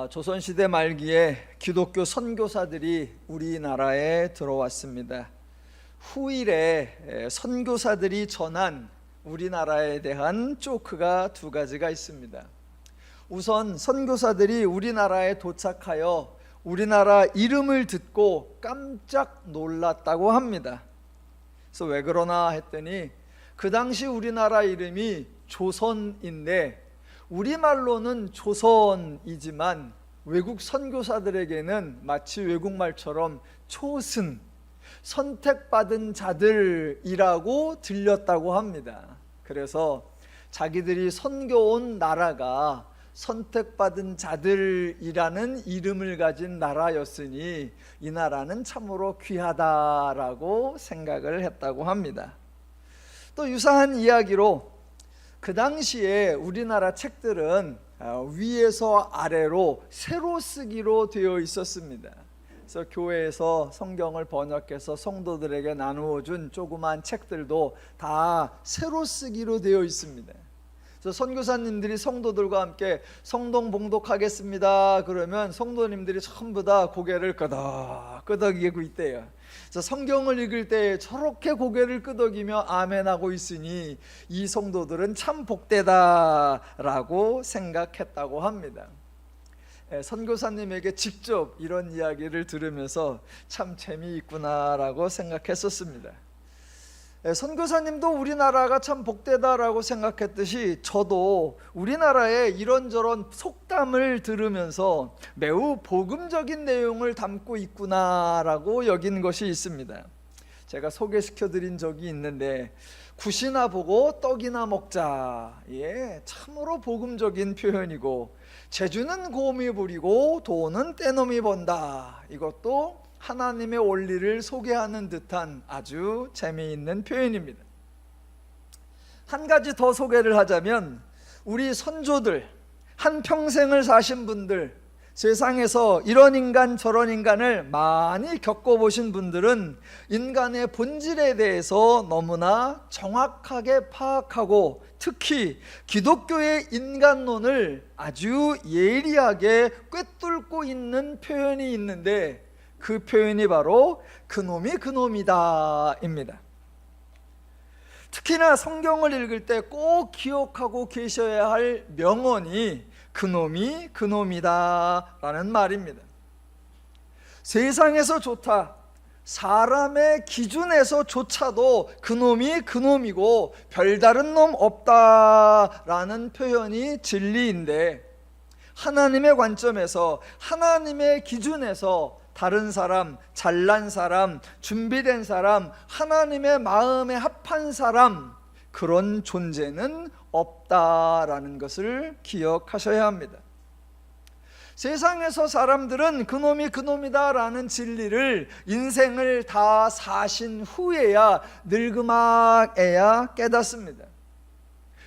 조선시대 말기에 기독교 선교사들이 우리나라에 들어왔습니다. 후일에 선교사들이 전한 우리나라에 대한 조크가 두 가지가 있습니다. 우선 선교사들이 우리나라에 도착하여 우리나라 이름을 듣고 깜짝 놀랐다고 합니다. 그래서 왜 그러나 했더니 그 당시 우리나라 이름이 조선인데 우리말로는 조선이지만 외국 선교사들에게는 마치 외국말처럼 초슨, 선택받은 자들이라고 들렸다고 합니다. 그래서 자기들이 선교온 나라가 선택받은 자들이라는 이름을 가진 나라였으니 이 나라는 참으로 귀하다라고 생각을 했다고 합니다. 또 유사한 이야기로 그 당시에 우리나라 책들은 위에서 아래로 세로 쓰기로 되어 있었습니다. 그래서 교회에서 성경을 번역해서 성도들에게 나누어 준 조그만 책들도 다 세로 쓰기로 되어 있습니다. 그래서 선교사님들이 성도들과 함께 성동 봉독하겠습니다 그러면 성도님들이 전부 다 고개를 끄덕이고 있대요. 그래서 성경을 읽을 때 저렇게 고개를 끄덕이며 아멘하고 있으니 이 성도들은 참 복되다라고 생각했다고 합니다. 선교사님에게 직접 이런 이야기를 들으면서 참 재미있구나라고 생각했었습니다. 선교사님도 우리나라가 참 복되다라고 생각했듯이 저도 우리나라의 이런저런 속담을 들으면서 매우 복음적인 내용을 담고 있구나라고 여긴 것이 있습니다. 제가 소개시켜드린 적이 있는데 굿이나 보고 떡이나 먹자, 참으로 복음적인 표현이고 재주는 곰이 부리고 돈은 떼놈이 번다, 이것도 하나님의 원리를 소개하는 듯한 아주 재미있는 표현입니다. 한 가지 더 소개를 하자면 우리 선조들, 한평생을 사신 분들, 세상에서 이런 인간 저런 인간을 많이 겪어보신 분들은 인간의 본질에 대해서 너무나 정확하게 파악하고 특히 기독교의 인간론을 아주 예리하게 꿰뚫고 있는 표현이 있는데 그 표현이 바로 그놈이 그놈이다 입니다. 특히나 성경을 읽을 때 꼭 기억하고 계셔야 할 명언이 그놈이 그놈이다 라는 말입니다. 세상에서 좋다, 사람의 기준에서조차도 그놈이 그놈이고 별다른 놈 없다라는 표현이 진리인데 하나님의 관점에서 하나님의 기준에서 다른 사람, 잘난 사람, 준비된 사람, 하나님의 마음에 합한 사람, 그런 존재는 없다라는 것을 기억하셔야 합니다. 세상에서 사람들은 그놈이 그놈이다라는 진리를 인생을 다 사신 후에야 늙음악에야 깨닫습니다.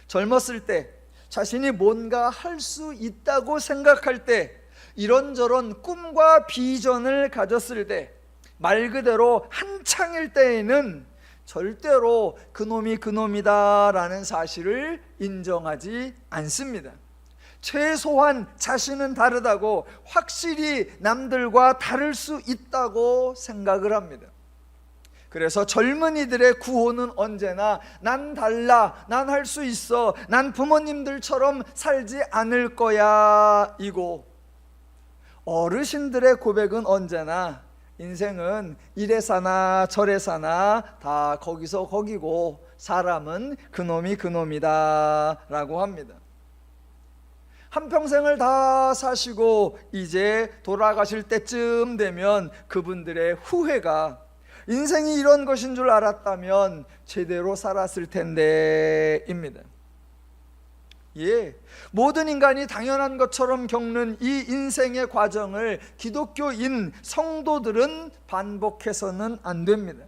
젊었을 때 자신이 뭔가 할 수 있다고 생각할 때 이런저런 꿈과 비전을 가졌을 때 말 그대로 한창일 때에는 절대로 그놈이 그놈이다라는 사실을 인정하지 않습니다. 최소한 자신은 다르다고 확실히 남들과 다를 수 있다고 생각을 합니다. 그래서 젊은이들의 구호는 언제나 난 달라, 난 할 수 있어, 난 부모님들처럼 살지 않을 거야 이고 어르신들의 고백은 언제나 인생은 이래 사나 저래 사나 다 거기서 거기고 사람은 그놈이 그놈이다 라고 합니다. 한평생을 다 사시고 이제 돌아가실 때쯤 되면 그분들의 후회가 인생이 이런 것인 줄 알았다면 제대로 살았을 텐데 입니다. 모든 인간이 당연한 것처럼 겪는 이 인생의 과정을 기독교인 성도들은 반복해서는 안 됩니다.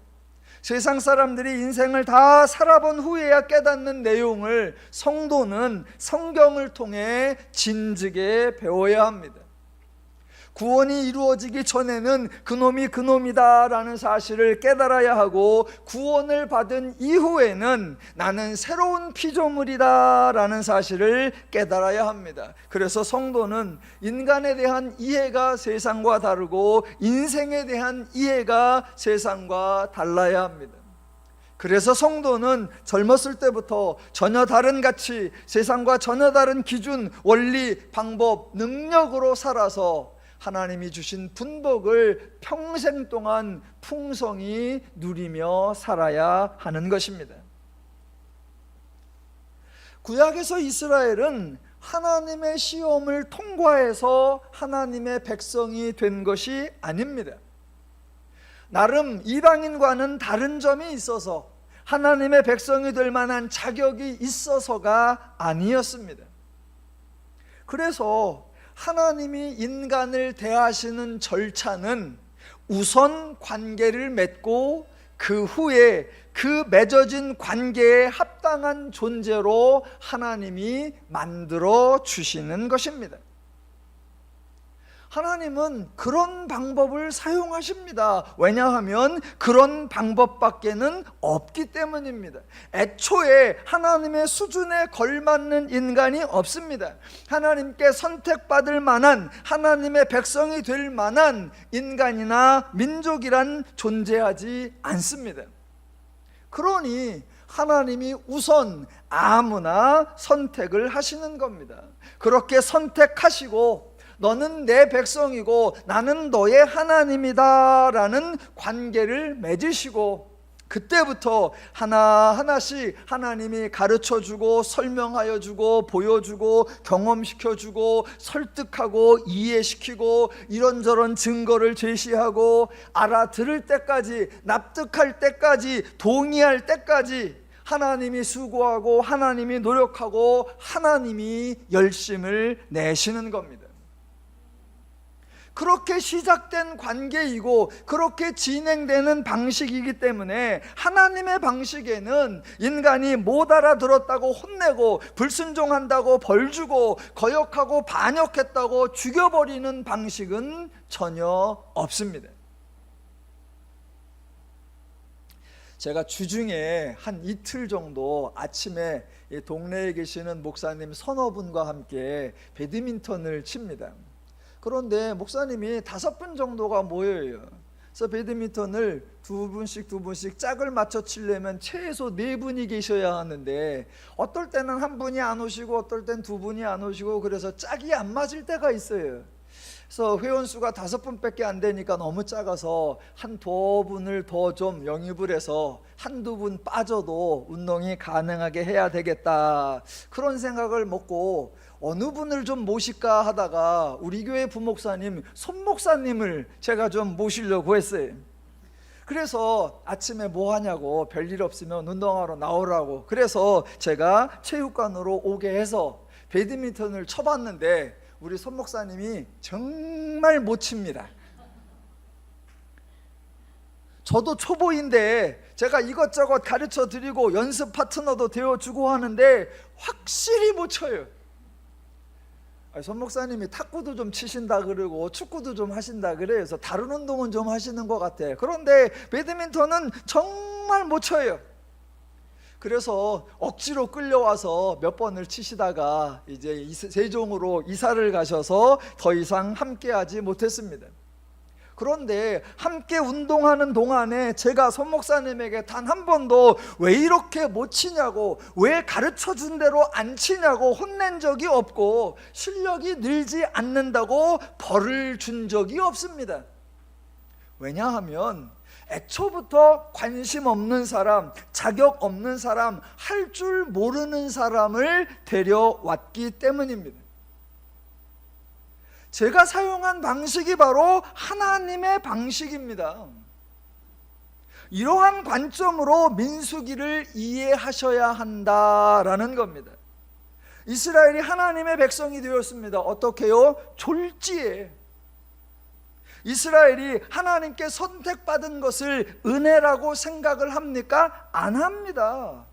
세상 사람들이 인생을 다 살아본 후에야 깨닫는 내용을 성도는 성경을 통해 진즉에 배워야 합니다. 구원이 이루어지기 전에는 그놈이 그놈이다라는 사실을 깨달아야 하고, 구원을 받은 이후에는 나는 새로운 피조물이다라는 사실을 깨달아야 합니다. 그래서 성도는 인간에 대한 이해가 세상과 다르고 인생에 대한 이해가 세상과 달라야 합니다. 그래서 성도는 젊었을 때부터 전혀 다른 가치, 세상과 전혀 다른 기준, 원리, 방법, 능력으로 살아서 하나님이 주신 분복을 평생 동안 풍성히 누리며 살아야 하는 것입니다. 구약에서 이스라엘은 하나님의 시험을 통과해서 하나님의 백성이 된 것이 아닙니다. 나름 이방인과는 다른 점이 있어서 하나님의 백성이 될 만한 자격이 있어서가 아니었습니다. 그래서 하나님이 인간을 대하시는 절차는 우선 관계를 맺고 그 후에 그 맺어진 관계에 합당한 존재로 하나님이 만들어 주시는 것입니다. 하나님은 그런 방법을 사용하십니다. 왜냐하면 그런 방법밖에는 없기 때문입니다. 애초에 하나님의 수준에 걸맞는 인간이 없습니다. 하나님께 선택받을 만한, 하나님의 백성이 될 만한 인간이나 민족이란 존재하지 않습니다. 그러니 하나님이 우선 아무나 선택을 하시는 겁니다. 그렇게 선택하시고 너는 내 백성이고 나는 너의 하나님이다 라는 관계를 맺으시고, 그때부터 하나하나씩 하나님이 가르쳐주고 설명하여 주고 보여주고 경험시켜 주고 설득하고 이해시키고 이런저런 증거를 제시하고 알아들을 때까지, 납득할 때까지, 동의할 때까지 하나님이 수고하고 하나님이 노력하고 하나님이 열심을 내시는 겁니다. 그렇게 시작된 관계이고 그렇게 진행되는 방식이기 때문에 하나님의 방식에는 인간이 못 알아들었다고 혼내고 불순종한다고 벌주고 거역하고 반역했다고 죽여버리는 방식은 전혀 없습니다. 제가 주중에 한 이틀 정도 아침에 동네에 계시는 목사님 서너 분과 함께 배드민턴을 칩니다. 그런데 목사님이 5분 정도가 모여요. 그래서 배드민턴을 두 분씩 짝을 맞춰 치려면 최소 4분이 계셔야 하는데, 어떨 때는 한 분이 안 오시고 어떨 땐 2분이 안 오시고, 그래서 짝이 안 맞을 때가 있어요. 그래서 회원수가 5분밖에 안 되니까 너무 작아서 한 2분을 더 좀 영입을 해서 한두 분 빠져도 운동이 가능하게 해야 되겠다, 그런 생각을 먹고 어느 분을 좀 모실까 하다가 우리 교회 부목사님 손목사님을 제가 좀 모시려고 했어요. 그래서 아침에 뭐 하냐고, 별일 없으면 운동하러 나오라고, 그래서 제가 체육관으로 오게 해서 배드민턴을 쳐봤는데 우리 손목사님이 정말 못 칩니다. 저도 초보인데 제가 이것저것 가르쳐 드리고 연습 파트너도 되어주고 하는데 확실히 못 쳐요. 손 목사님이 탁구도 좀 치신다 그러고 축구도 좀 하신다 그래서 다른 운동은 좀 하시는 것 같아. 그런데 배드민턴은 정말 못 쳐요. 그래서 억지로 끌려와서 몇 번을 치시다가 이제 세종으로 이사를 가셔서 더 이상 함께하지 못했습니다. 그런데 함께 운동하는 동안에 제가 손 목사님에게 단 한 번도 왜 이렇게 못 치냐고, 왜 가르쳐준 대로 안 치냐고 혼낸 적이 없고, 실력이 늘지 않는다고 벌을 준 적이 없습니다. 왜냐하면 애초부터 관심 없는 사람, 자격 없는 사람, 할 줄 모르는 사람을 데려왔기 때문입니다. 제가 사용한 방식이 바로 하나님의 방식입니다. 이러한 관점으로 민수기를 이해하셔야 한다라는 겁니다. 이스라엘이 하나님의 백성이 되었습니다. 어떻게요? 졸지에. 이스라엘이 하나님께 선택받은 것을 은혜라고 생각을 합니까? 안 합니다.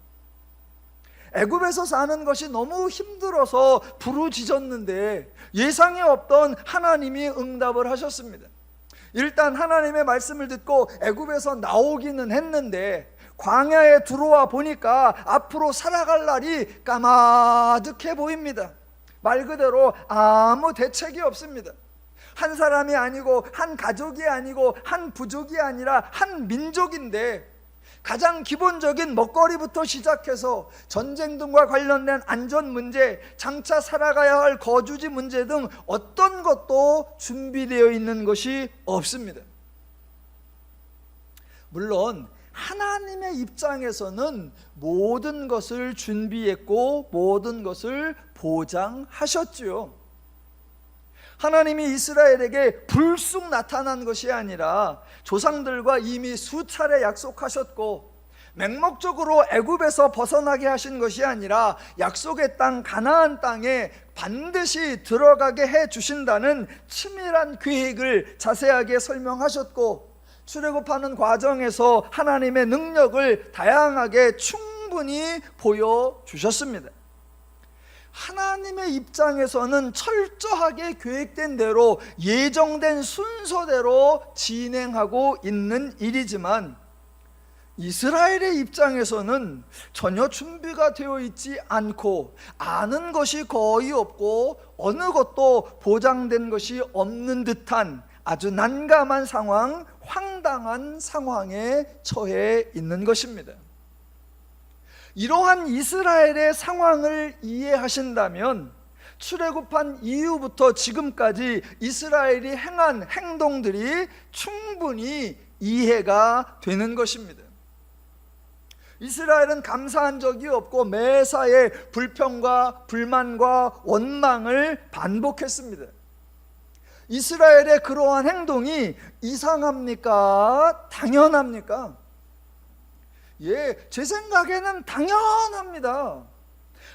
애굽에서 사는 것이 너무 힘들어서 부르짖었는데 예상에 없던 하나님이 응답을 하셨습니다. 일단 하나님의 말씀을 듣고 애굽에서 나오기는 했는데 광야에 들어와 보니까 앞으로 살아갈 날이 까마득해 보입니다. 말 그대로 아무 대책이 없습니다. 한 사람이 아니고 한 가족이 아니고 한 부족이 아니라 한 민족인데 가장 기본적인 먹거리부터 시작해서 전쟁 등과 관련된 안전 문제, 장차 살아가야 할 거주지 문제 등 어떤 것도 준비되어 있는 것이 없습니다. 물론 하나님의 입장에서는 모든 것을 준비했고 모든 것을 보장하셨지요. 하나님이 이스라엘에게 불쑥 나타난 것이 아니라 조상들과 이미 수차례 약속하셨고 맹목적으로 애굽에서 벗어나게 하신 것이 아니라 약속의 땅 가나안 땅에 반드시 들어가게 해 주신다는 치밀한 계획을 자세하게 설명하셨고 출애굽하는 과정에서 하나님의 능력을 다양하게 충분히 보여주셨습니다. 하나님의 입장에서는 철저하게 계획된 대로 예정된 순서대로 진행하고 있는 일이지만 이스라엘의 입장에서는 전혀 준비가 되어 있지 않고 아는 것이 거의 없고 어느 것도 보장된 것이 없는 듯한 아주 난감한 상황, 황당한 상황에 처해 있는 것입니다. 이러한 이스라엘의 상황을 이해하신다면 출애굽한 이후부터 지금까지 이스라엘이 행한 행동들이 충분히 이해가 되는 것입니다. 이스라엘은 감사한 적이 없고 매사에 불평과 불만과 원망을 반복했습니다. 이스라엘의 그러한 행동이 이상합니까? 당연합니까? 제 생각에는 당연합니다.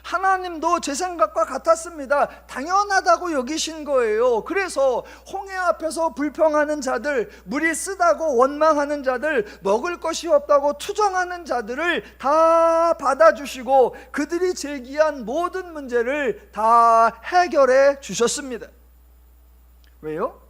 하나님도 제 생각과 같았습니다. 당연하다고 여기신 거예요. 그래서 홍해 앞에서 불평하는 자들, 물이 쓰다고 원망하는 자들, 먹을 것이 없다고 투정하는 자들을 다 받아주시고 그들이 제기한 모든 문제를 다 해결해 주셨습니다. 왜요?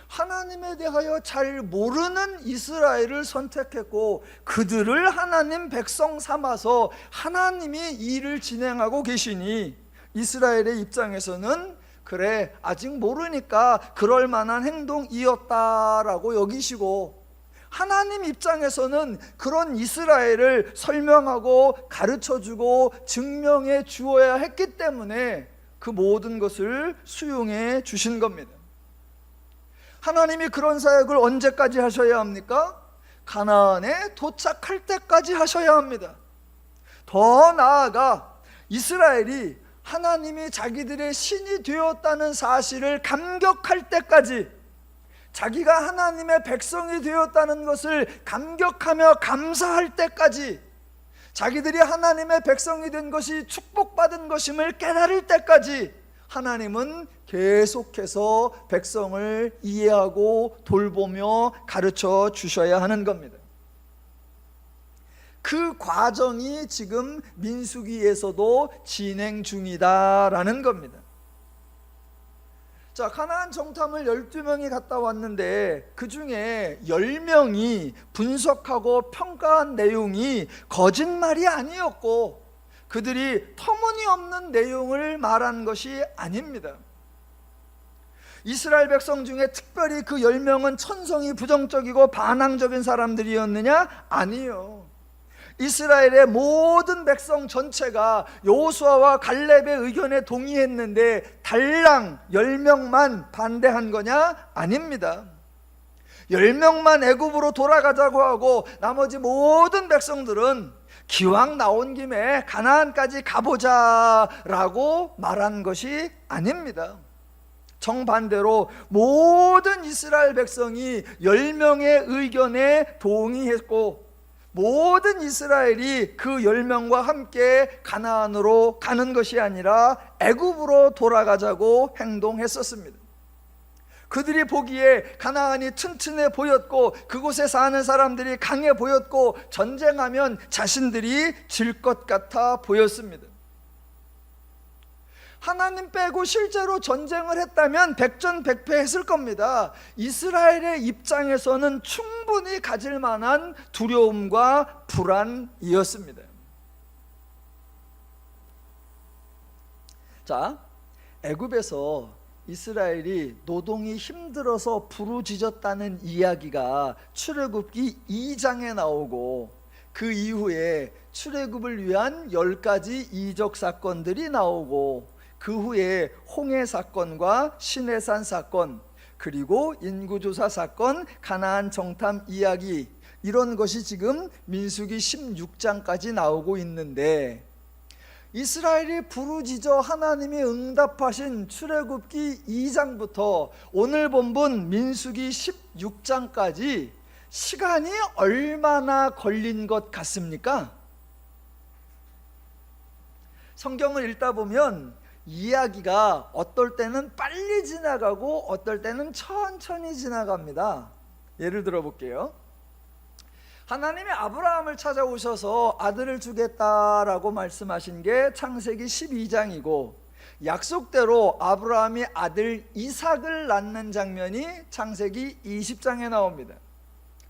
하나님에 대하여 잘 모르는 이스라엘을 선택했고 그들을 하나님 백성 삼아서 하나님이 일을 진행하고 계시니 이스라엘의 입장에서는 그래 아직 모르니까 그럴 만한 행동이었다라고 여기시고 하나님 입장에서는 그런 이스라엘을 설명하고 가르쳐주고 증명해 주어야 했기 때문에 그 모든 것을 수용해 주신 겁니다. 하나님이 그런 사역을 언제까지 하셔야 합니까? 가나안에 도착할 때까지 하셔야 합니다. 더 나아가 이스라엘이 하나님이 자기들의 신이 되었다는 사실을 감격할 때까지, 자기가 하나님의 백성이 되었다는 것을 감격하며 감사할 때까지, 자기들이 하나님의 백성이 된 것이 축복받은 것임을 깨달을 때까지 하나님은 계속해서 백성을 이해하고 돌보며 가르쳐 주셔야 하는 겁니다. 그 과정이 지금 민수기에서도 진행 중이다라는 겁니다. 자, 가나안 정탐을 12명이 갔다 왔는데 그 중에 10명이 분석하고 평가한 내용이 거짓말이 아니었고 그들이 터무니없는 내용을 말한 것이 아닙니다. 이스라엘 백성 중에 특별히 그 10명은 천성이 부정적이고 반항적인 사람들이었느냐? 아니요. 이스라엘의 모든 백성 전체가 여호수아와 갈렙의 의견에 동의했는데 달랑 10명만 반대한 거냐? 아닙니다. 10명만 애굽으로 돌아가자고 하고 나머지 모든 백성들은 기왕 나온 김에 가나안까지 가보자라고 말한 것이 아닙니다. 정반대로 모든 이스라엘 백성이 10명의 의견에 동의했고 모든 이스라엘이 그 10명과 함께 가나안으로 가는 것이 아니라 애굽으로 돌아가자고 행동했었습니다. 그들이 보기에 가나안이 튼튼해 보였고 그곳에 사는 사람들이 강해 보였고 전쟁하면 자신들이 질 것 같아 보였습니다. 하나님 빼고 실제로 전쟁을 했다면 백전백패했을 겁니다. 이스라엘의 입장에서는 충분히 가질 만한 두려움과 불안이었습니다. 자, 애굽에서 이스라엘이 노동이 힘들어서 부르짖었다는 이야기가 출애굽기 2장에 나오고 그 이후에 출애굽을 위한 10가지 이적 사건들이 나오고 그 후에 홍해 사건과 시내산 사건, 그리고 인구조사 사건, 가나안 정탐 이야기, 이런 것이 지금 민수기 16장까지 나오고 있는데, 이스라엘이 부르짖어 하나님이 응답하신 출애굽기 2장부터 오늘 본문 민수기 16장까지 시간이 얼마나 걸린 것 같습니까? 성경을 읽다 보면 이야기가 어떨 때는 빨리 지나가고 어떨 때는 천천히 지나갑니다. 예를 들어 볼게요. 하나님이 아브라함을 찾아오셔서 아들을 주겠다라고 말씀하신 게 창세기 12장이고, 약속대로 아브라함이 아들 이삭을 낳는 장면이 창세기 20장에 나옵니다.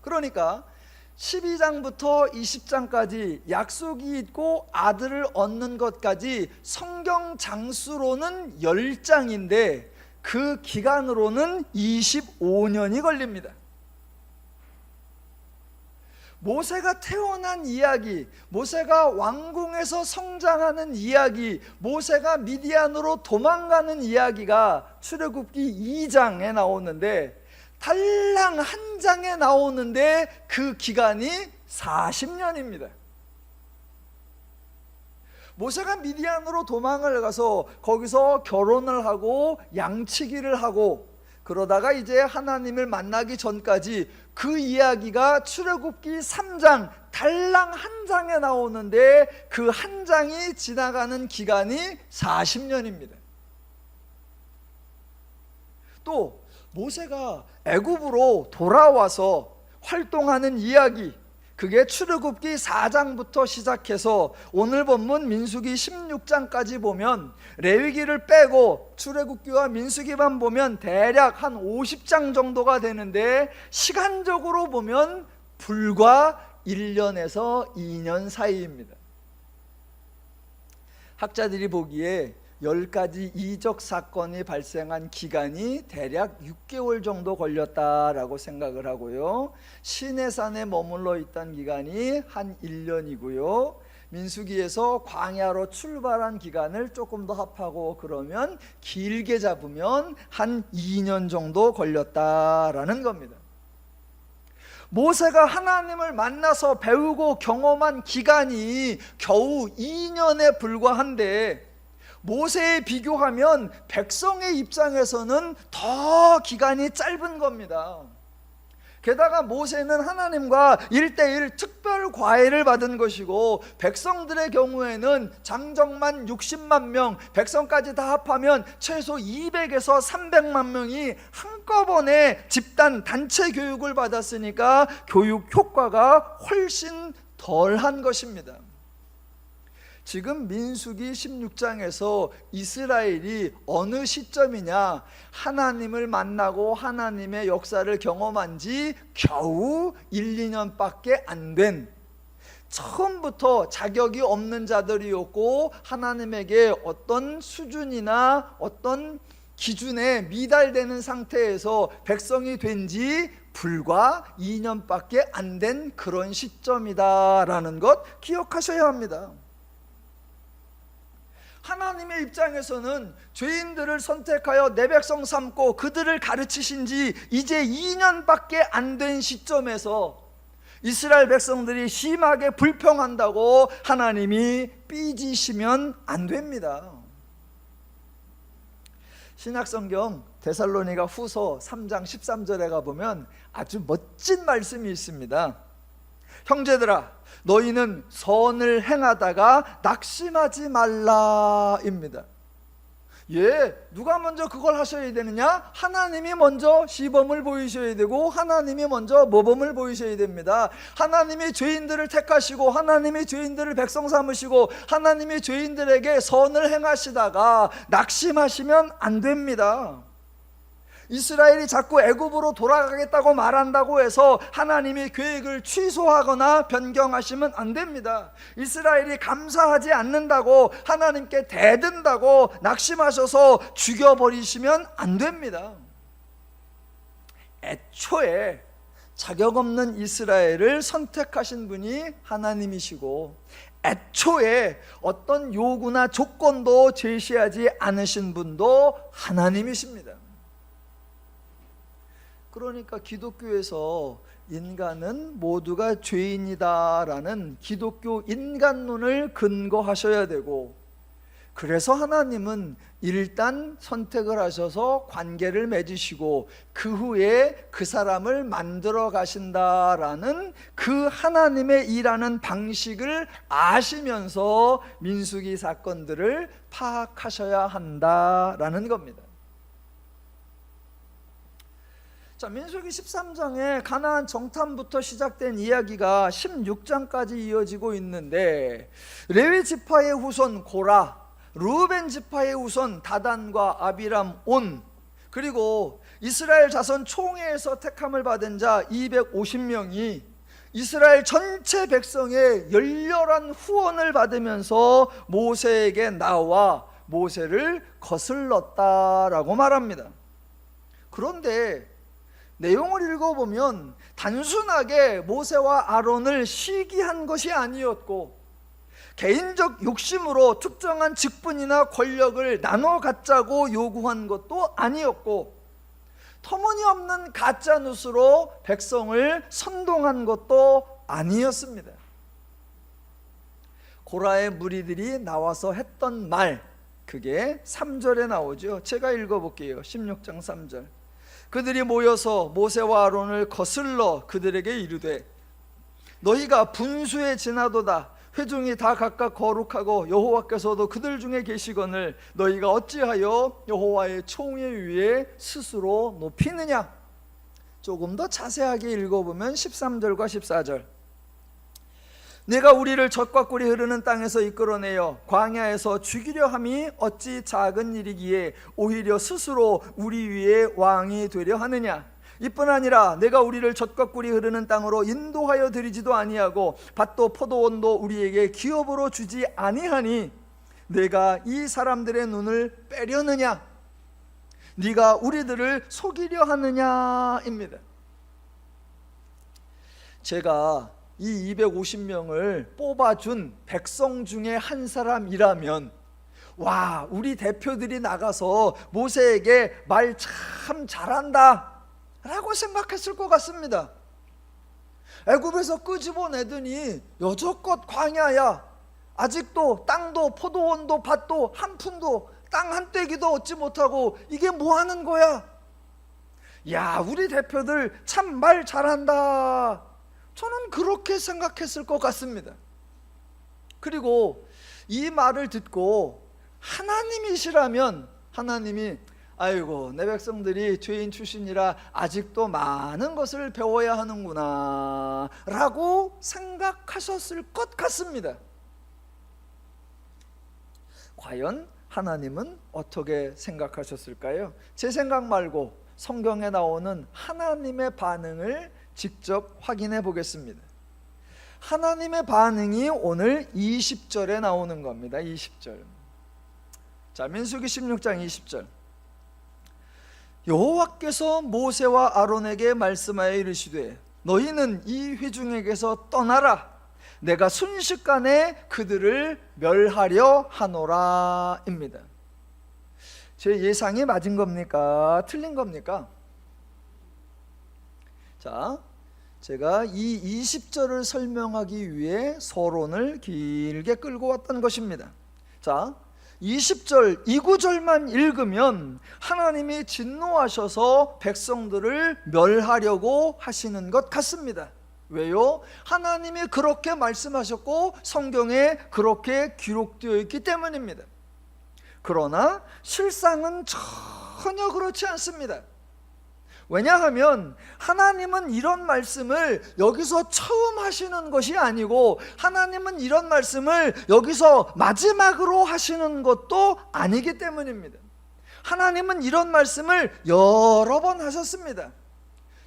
그러니까 12장부터 20장까지 약속이 있고 아들을 얻는 것까지 성경 장수로는 10장인데 그 기간으로는 25년이 걸립니다. 모세가 태어난 이야기, 모세가 왕궁에서 성장하는 이야기, 모세가 미디안으로 도망가는 이야기가 출애굽기 2장에 나오는데, 달랑 한 장에 나오는데 그 기간이 40년입니다. 모세가 미디안으로 도망을 가서 거기서 결혼을 하고 양치기를 하고 그러다가 이제 하나님을 만나기 전까지 그 이야기가 출애굽기 3장 달랑 한 장에 나오는데 그 한 장이 지나가는 기간이 40년입니다. 또 모세가 애굽으로 돌아와서 활동하는 이야기, 그게 출애굽기 4장부터 시작해서 오늘 본문 민수기 16장까지 보면 레위기를 빼고 출애굽기와 민수기만 보면 대략 한 50장 정도가 되는데 시간적으로 보면 불과 1년에서 2년 사이입니다. 학자들이 보기에 10가지 이적 사건이 발생한 기간이 대략 6개월 정도 걸렸다라고 생각을 하고요, 시내산에 머물러 있던 기간이 한 1년이고요, 민수기에서 광야로 출발한 기간을 조금 더 합하고 그러면 길게 잡으면 한 2년 정도 걸렸다라는 겁니다. 모세가 하나님을 만나서 배우고 경험한 기간이 겨우 2년에 불과한데 모세에 비교하면 백성의 입장에서는 더 기간이 짧은 겁니다. 게다가 모세는 하나님과 1:1 특별 과외를 받은 것이고, 백성들의 경우에는 장정만 60만 명, 백성까지 다 합하면 최소 200에서 300만 명이 한꺼번에 집단 단체 교육을 받았으니까 교육 효과가 훨씬 덜한 것입니다. 지금 민수기 16장에서 이스라엘이 어느 시점이냐, 하나님을 만나고 하나님의 역사를 경험한 지 겨우 1, 2년밖에 안 된, 처음부터 자격이 없는 자들이었고 하나님에게 어떤 수준이나 어떤 기준에 미달되는 상태에서 백성이 된 지 불과 2년밖에 안 된 그런 시점이다라는 것 기억하셔야 합니다. 하나님의 입장에서는 죄인들을 선택하여 내 백성 삼고 그들을 가르치신 지 이제 2년밖에 안 된 시점에서 이스라엘 백성들이 심하게 불평한다고 하나님이 삐지시면 안 됩니다. 신약성경 데살로니가 후서 3장 13절에 가보면 아주 멋진 말씀이 있습니다. 형제들아, 너희는 선을 행하다가 낙심하지 말라입니다. 누가 먼저 그걸 하셔야 되느냐? 하나님이 먼저 시범을 보이셔야 되고 하나님이 먼저 모범을 보이셔야 됩니다. 하나님이 죄인들을 택하시고 하나님이 죄인들을 백성 삼으시고 하나님이 죄인들에게 선을 행하시다가 낙심하시면 안 됩니다. 이스라엘이 자꾸 애굽으로 돌아가겠다고 말한다고 해서 하나님이 계획을 취소하거나 변경하시면 안 됩니다. 이스라엘이 감사하지 않는다고 하나님께 대든다고 낙심하셔서 죽여버리시면 안 됩니다. 애초에 자격 없는 이스라엘을 선택하신 분이 하나님이시고 애초에 어떤 요구나 조건도 제시하지 않으신 분도 하나님이십니다. 그러니까 기독교에서 인간은 모두가 죄인이다라는 기독교 인간론을 근거하셔야 되고, 그래서 하나님은 일단 선택을 하셔서 관계를 맺으시고 그 후에 그 사람을 만들어 가신다라는 그 하나님의 일하는 방식을 아시면서 민수기 사건들을 파악하셔야 한다라는 겁니다. 자, 민수기 13장에 가나안 정탐부터 시작된 이야기가 16장까지 이어지고 있는데, 레위 지파의 후손 고라, 르우벤 지파의 후손 다단과 아비람 온, 그리고 이스라엘 자손 총회에서 택함을 받은 자 250명이 이스라엘 전체 백성의 열렬한 후원을 받으면서 모세에게 나와 모세를 거슬렀다라고 말합니다. 그런데 내용을 읽어보면 단순하게 모세와 아론을 시기한 것이 아니었고, 개인적 욕심으로 특정한 직분이나 권력을 나눠 갖자고 요구한 것도 아니었고, 터무니없는 가짜 뉴스로 백성을 선동한 것도 아니었습니다. 고라의 무리들이 나와서 했던 말, 그게 3절에 나오죠. 제가 읽어볼게요. 16장 3절. 그들이 모여서 모세와 아론을 거슬러 그들에게 이르되, 너희가 분수에 지나도다. 회중이 다 각각 거룩하고 여호와께서도 그들 중에 계시거늘 너희가 어찌하여 여호와의 총회 위에 스스로 높이느냐. 조금 더 자세하게 읽어보면 13절과 14절. 내가 우리를 젖과 꿀이 흐르는 땅에서 이끌어내어 광야에서 죽이려 함이 어찌 작은 일이기에 오히려 스스로 우리 위에 왕이 되려 하느냐. 이뿐 아니라 내가 우리를 젖과 꿀이 흐르는 땅으로 인도하여 드리지도 아니하고 밭도 포도원도 우리에게 기업으로 주지 아니하니 내가 이 사람들의 눈을 빼려느냐, 네가 우리들을 속이려 하느냐입니다. 제가 이 250명을 뽑아준 백성 중에 한 사람이라면, 와, 우리 대표들이 나가서 모세에게 말 참 잘한다 라고 생각했을 것 같습니다. 애굽에서 끄집어내더니 여적껏 광야야. 아직도 땅도 포도원도 밭도 한 푼도 땅 한 떼기도 얻지 못하고 이게 뭐 하는 거야? 야, 우리 대표들 참 말 잘한다. 저는 그렇게 생각했을 것 같습니다. 그리고 이 말을 듣고 하나님이시라면 하나님이 아이고, 내 백성들이 죄인 출신이라 아직도 많은 것을 배워야 하는구나 라고 생각하셨을 것 같습니다. 과연 하나님은 어떻게 생각하셨을까요? 제 생각 말고 성경에 나오는 하나님의 반응을 직접 확인해 보겠습니다. 하나님의 반응이 오늘 20절에 나오는 겁니다. 20절. 자, 민수기 16장 20절. 여호와께서 모세와 아론에게 말씀하여 이르시되 너희는 이 회중에게서 떠나라. 내가 순식간에 그들을 멸하려 하노라 입니다. 제 예상이 맞은 겁니까? 틀린 겁니까? 자, 제가 이 20절을 설명하기 위해 서론을 길게 끌고 왔던 것입니다. 자, 20절 이 구절만 읽으면 하나님이 진노하셔서 백성들을 멸하려고 하시는 것 같습니다. 왜요? 하나님이 그렇게 말씀하셨고 성경에 그렇게 기록되어 있기 때문입니다. 그러나 실상은 전혀 그렇지 않습니다. 왜냐하면 하나님은 이런 말씀을 여기서 처음 하시는 것이 아니고, 하나님은 이런 말씀을 여기서 마지막으로 하시는 것도 아니기 때문입니다. 하나님은 이런 말씀을 여러 번 하셨습니다.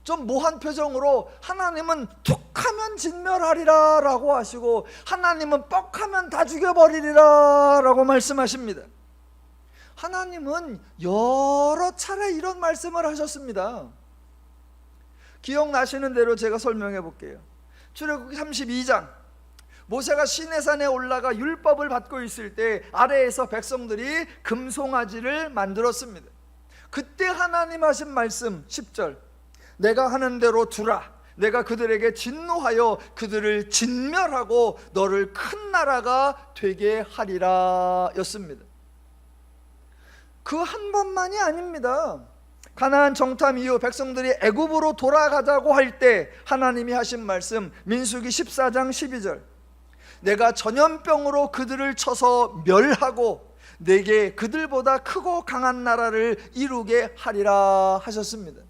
좀 모한 표정으로 하나님은 툭하면 진멸하리라 라고 하시고, 하나님은 뻑하면 다 죽여버리리라 라고 말씀하십니다. 하나님은 여러 차례 이런 말씀을 하셨습니다. 기억나시는 대로 제가 설명해 볼게요. 출애굽기 32장, 모세가 시내산에 올라가 율법을 받고 있을 때 아래에서 백성들이 금송아지를 만들었습니다. 그때 하나님 하신 말씀 10절, 내가 하는 대로 두라. 내가 그들에게 진노하여 그들을 진멸하고 너를 큰 나라가 되게 하리라 였습니다. 그 한 번만이 아닙니다. 가나안 정탐 이후 백성들이 애굽으로 돌아가자고 할 때 하나님이 하신 말씀, 민수기 14장 12절, 내가 전염병으로 그들을 쳐서 멸하고 내게 그들보다 크고 강한 나라를 이루게 하리라 하셨습니다.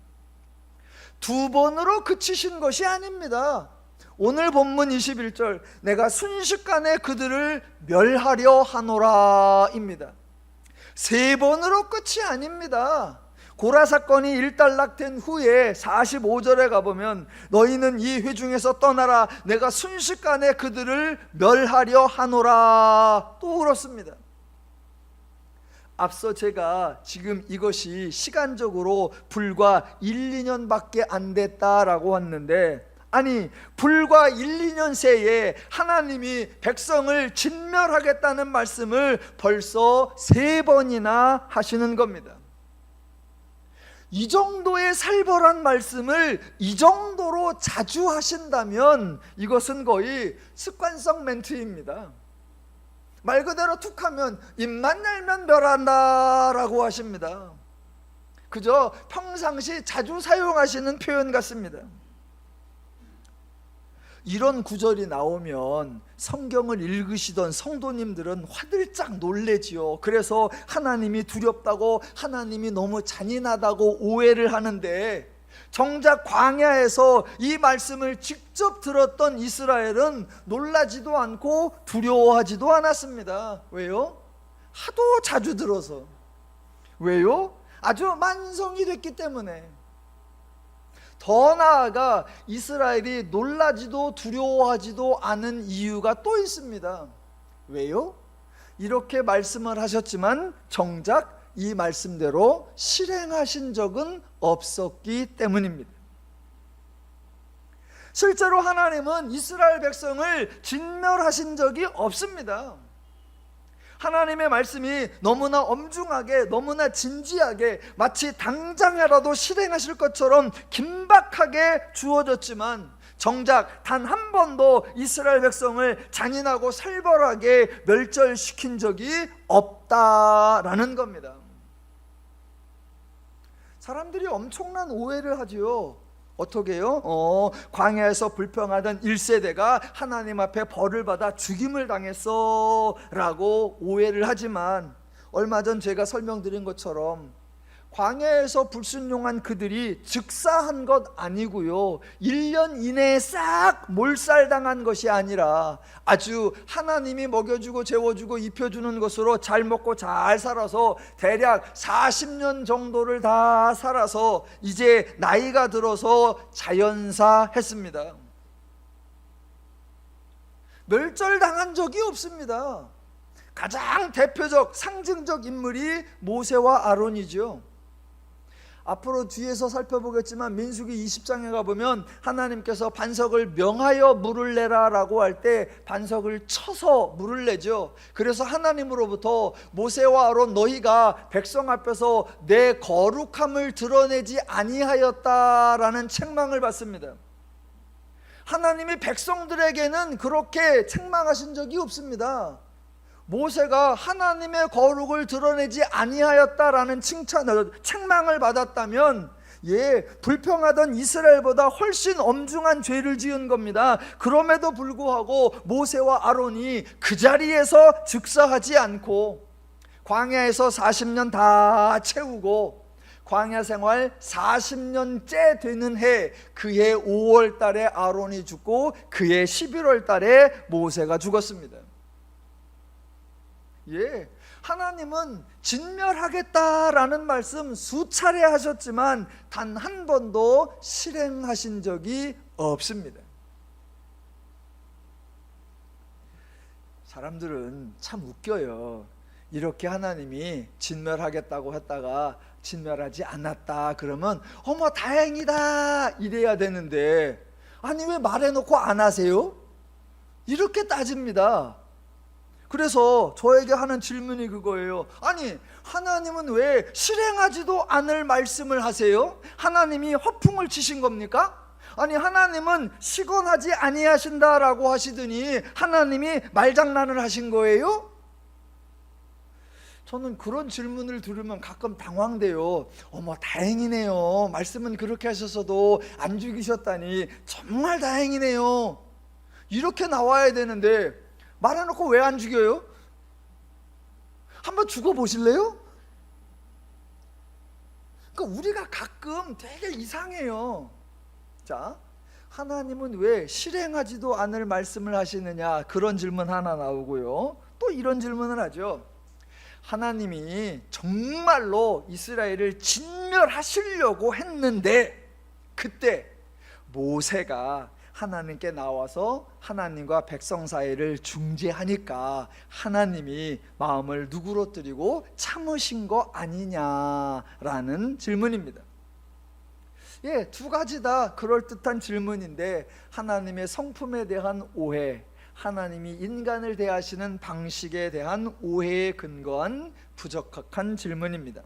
두 번으로 그치신 것이 아닙니다. 오늘 본문 21절, 내가 순식간에 그들을 멸하려 하노라 입니다. 세 번으로 끝이 아닙니다. 고라 사건이 일단락된 후에 45절에 가보면 너희는 이 회중에서 떠나라. 내가 순식간에 그들을 멸하려 하노라 또 그렇습니다. 앞서 제가 지금 이것이 시간적으로 불과 1, 2년밖에 안 됐다라고 했는데, 아니 불과 1, 2년 새에 하나님이 백성을 진멸하겠다는 말씀을 벌써 3번이나 하시는 겁니다. 이 정도의 살벌한 말씀을 이 정도로 자주 하신다면 이것은 거의 습관성 멘트입니다. 말 그대로 툭하면 입만 열면 멸한다 라고 하십니다. 그저 평상시 자주 사용하시는 표현 같습니다. 이런 구절이 나오면 성경을 읽으시던 성도님들은 화들짝 놀래지요. 그래서 하나님이 두렵다고, 하나님이 너무 잔인하다고 오해를 하는데, 정작 광야에서 이 말씀을 직접 들었던 이스라엘은 놀라지도 않고 두려워하지도 않았습니다. 왜요? 하도 자주 들어서. 왜요? 아주 만성이 됐기 때문에. 더 나아가 이스라엘이 놀라지도 두려워하지도 않은 이유가 또 있습니다. 왜요? 이렇게 말씀을 하셨지만 정작 이 말씀대로 실행하신 적은 없었기 때문입니다. 실제로 하나님은 이스라엘 백성을 진멸하신 적이 없습니다. 하나님의 말씀이 너무나 엄중하게, 너무나 진지하게, 마치 당장이라도 실행하실 것처럼 긴박하게 주어졌지만 정작 단 한 번도 이스라엘 백성을 잔인하고 살벌하게 멸절시킨 적이 없다라는 겁니다. 사람들이 엄청난 오해를 하지요. 어떻게요? 광야에서 불평하던 1세대가 하나님 앞에 벌을 받아 죽임을 당했어 라고 오해를 하지만, 얼마 전 제가 설명드린 것처럼 광야에서 불순종한 그들이 즉사한 것 아니고요, 1년 이내에 싹 몰살당한 것이 아니라 아주 하나님이 먹여주고 재워주고 입혀주는 것으로 잘 먹고 잘 살아서 대략 40년 정도를 다 살아서 이제 나이가 들어서 자연사했습니다. 멸절당한 적이 없습니다. 가장 대표적 상징적 인물이 모세와 아론이죠. 앞으로 뒤에서 살펴보겠지만 민수기 20장에 가보면 하나님께서 반석을 명하여 물을 내라 라고 할 때 반석을 쳐서 물을 내죠. 그래서 하나님으로부터 모세와 아론, 너희가 백성 앞에서 내 거룩함을 드러내지 아니하였다라는 책망을 받습니다. 하나님이 백성들에게는 그렇게 책망하신 적이 없습니다. 모세가 하나님의 거룩을 드러내지 아니하였다라는 책망을 받았다면 불평하던 이스라엘보다 훨씬 엄중한 죄를 지은 겁니다. 그럼에도 불구하고 모세와 아론이 그 자리에서 즉사하지 않고 광야에서 40년 다 채우고 광야 생활 40년째 되는 해, 그해 5월 달에 아론이 죽고 그해 11월 달에 모세가 죽었습니다. 예, 하나님은 진멸하겠다라는 말씀 수차례 하셨지만 단 한 번도 실행하신 적이 없습니다. 사람들은 참 웃겨요. 이렇게 하나님이 진멸하겠다고 했다가 진멸하지 않았다 그러면 어머 다행이다 이래야 되는데, 아니 왜 말해놓고 안 하세요? 이렇게 따집니다. 그래서 저에게 하는 질문이 그거예요. 아니 하나님은 왜 실행하지도 않을 말씀을 하세요? 하나님이 허풍을 치신 겁니까? 아니 하나님은 시건하지 아니하신다라고 하시더니 하나님이 말장난을 하신 거예요? 저는 그런 질문을 들으면 가끔 당황돼요. 어머 다행이네요. 말씀은 그렇게 하셔서도 안 죽이셨다니 정말 다행이네요. 이렇게 나와야 되는데 말해놓고 왜 안 죽여요? 한번 죽어보실래요? 그러니까 우리가 가끔 되게 이상해요. 자, 하나님은 왜 실행하지도 않을 말씀을 하시느냐, 그런 질문 하나 나오고요. 또 이런 질문을 하죠. 하나님이 정말로 이스라엘을 진멸하시려고 했는데 그때 모세가 하나님께 나와서 하나님과 백성 사이를 중재하니까 하나님이 마음을 누그러뜨리고 참으신 거 아니냐라는 질문입니다. 예, 두 가지 다 그럴듯한 질문인데 하나님의 성품에 대한 오해, 하나님이 인간을 대하시는 방식에 대한 오해에 근거한 부적합한 질문입니다.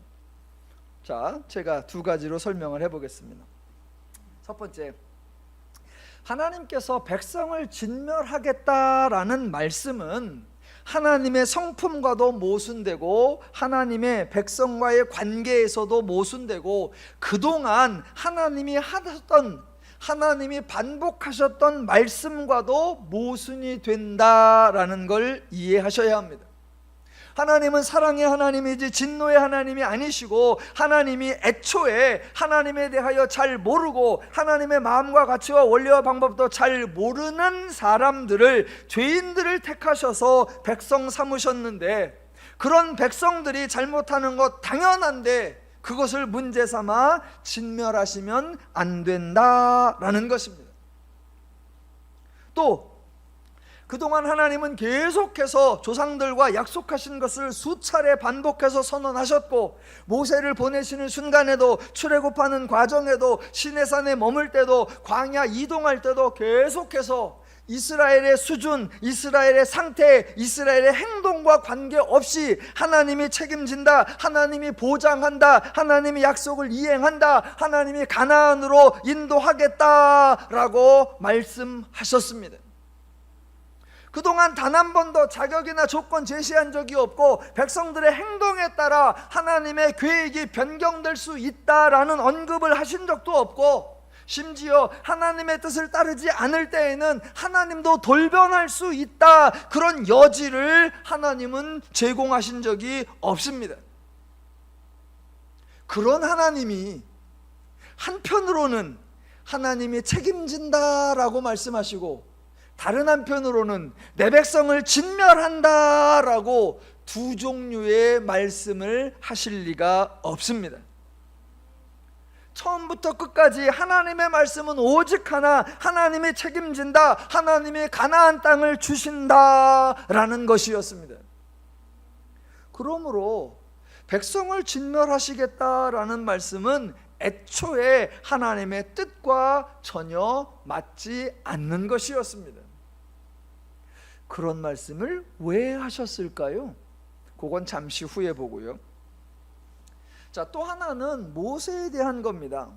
자, 제가 두 가지로 설명을 해보겠습니다. 첫 번째, 하나님께서 백성을 진멸하겠다라는 말씀은 하나님의 성품과도 모순되고 하나님의 백성과의 관계에서도 모순되고 그동안 하나님이 하셨던, 하나님이 반복하셨던 말씀과도 모순이 된다라는 걸 이해하셔야 합니다. 하나님은 사랑의 하나님이지 진노의 하나님이 아니시고, 하나님이 애초에 하나님에 대하여 잘 모르고 하나님의 마음과 가치와 원리와 방법도 잘 모르는 사람들을, 죄인들을 택하셔서 백성 삼으셨는데, 그런 백성들이 잘못하는 것 당연한데 그것을 문제 삼아 진멸하시면 안 된다라는 것입니다. 또 그동안 하나님은 계속해서 조상들과 약속하신 것을 수차례 반복해서 선언하셨고, 모세를 보내시는 순간에도, 출애굽하는 과정에도, 시내산에 머물 때도, 광야 이동할 때도 계속해서 이스라엘의 수준, 이스라엘의 상태, 이스라엘의 행동과 관계없이 하나님이 책임진다, 하나님이 보장한다, 하나님이 약속을 이행한다, 하나님이 가나안으로 인도하겠다라고 말씀하셨습니다. 그동안 단 한 번도 자격이나 조건 제시한 적이 없고, 백성들의 행동에 따라 하나님의 계획이 변경될 수 있다라는 언급을 하신 적도 없고, 심지어 하나님의 뜻을 따르지 않을 때에는 하나님도 돌변할 수 있다, 그런 여지를 하나님은 제공하신 적이 없습니다. 그런 하나님이 한편으로는 하나님이 책임진다라고 말씀하시고, 다른 한편으로는 내 백성을 진멸한다라고 두 종류의 말씀을 하실 리가 없습니다. 처음부터 끝까지 하나님의 말씀은 오직 하나, 하나님이 책임진다, 하나님이 가나안 땅을 주신다라는 것이었습니다. 그러므로 백성을 진멸하시겠다라는 말씀은 애초에 하나님의 뜻과 전혀 맞지 않는 것이었습니다. 그런 말씀을 왜 하셨을까요? 그건 잠시 후에 보고요. 자, 또 하나는 모세에 대한 겁니다.